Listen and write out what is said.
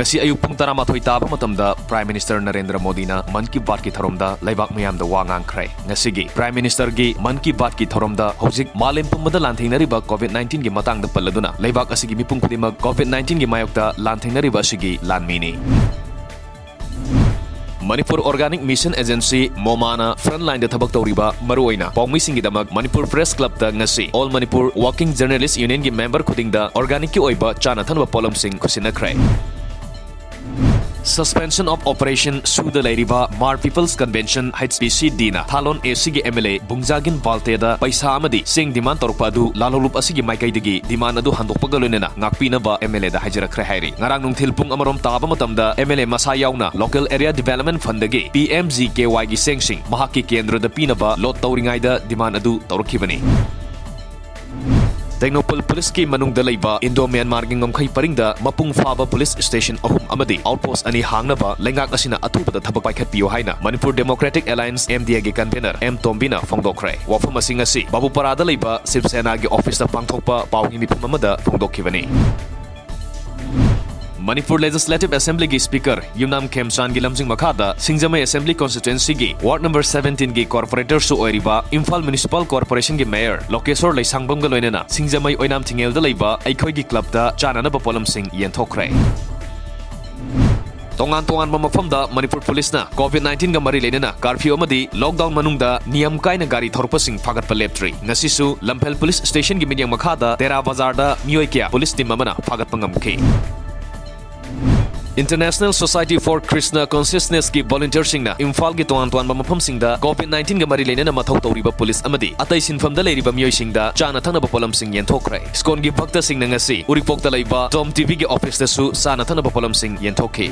ngasi ayuk pung 12 taba matamda Prime Minister Narendra Modi na Man Ki Baat ki tharomda laibak mayamda wa ngangkhrai ngasigi Prime Minister gi Man Ki Baat ki tharomda hojik malem pumbada lanthingnariba COVID-19 gi matangda palladuna laibak asigi mipung khudimak COVID-19 gi mayokta lanthingnariba asigi lanmini Manipur Organic Mission Agency Momana frontline da thabak tawriba maruoina pawmi damak Manipur Press Club ta ngasi All Manipur Working Journalist Union gi member khudingda organic ki oiba chana thanwa polom sing khusinakrai Suspension of Operation Suda Lairiba Mar People's Convention HPCD na Thalon AC gi MLA Bungjagin Balte da paisa amadi sing demand torpa du lalolup asigi maikai digi demand adu handokpagalonena ngakpina ba MLA da hajarakre hairi ngarang nungthil pung amarom taba matamda MLA masa yauna Local Area Development Fund dagi PMGKY gi sengsing mahaki kendra da pina ba lot tawringai da demand adu torkibani Technopol Police ki manung dalaiba Indo-Myanmar gi ngomkhai paringda mapung faba police station ahum amadi outpost ani hangnaba lengak asina athupada thabak paikhat piyo haina Manipur Democratic Alliance MDA gi convener M Tombina phongdokre wafam asing asi babu parada leiba Shiv Sena gi office da pangthokpa pawgi mifum amada phongdokhibani Manipur Legislative Assembly gi Speaker Yumnam Khemchan gi lamjing makhada Singjamai Assembly Constituency gi Ward number 17 gi Corporator su oiriba Imphal Municipal Corporation gi Mayor Lokesor Leisangbam ga loinena Singjamai Oinam Thingel da leiba aikhoi gi club da chanana ba polam sing yenthokre Tongan mafamda Manipur Police na COVID-19 ga mari lenena curfew amadi lockdown manungda niyam kaina gari thorpa sing phagat pa leptri ngasisu Lamphel Police Station gi midyang makhada Tera Bazar da miyoi kya police team amana phagat pangamkhi International Society for Krishna Consciousness ki volunteer singna Imphal gi tuan mafam singda COVID-19 ga mari lenena mathau tawriba police amadi atai sinfam da leiriba miyoi singda chana thanaba polam sing yenthokre skon gi bhakta singna ngasi Uripok da leiba TOMTV gi office da su sana thanaba polam sing yentokhi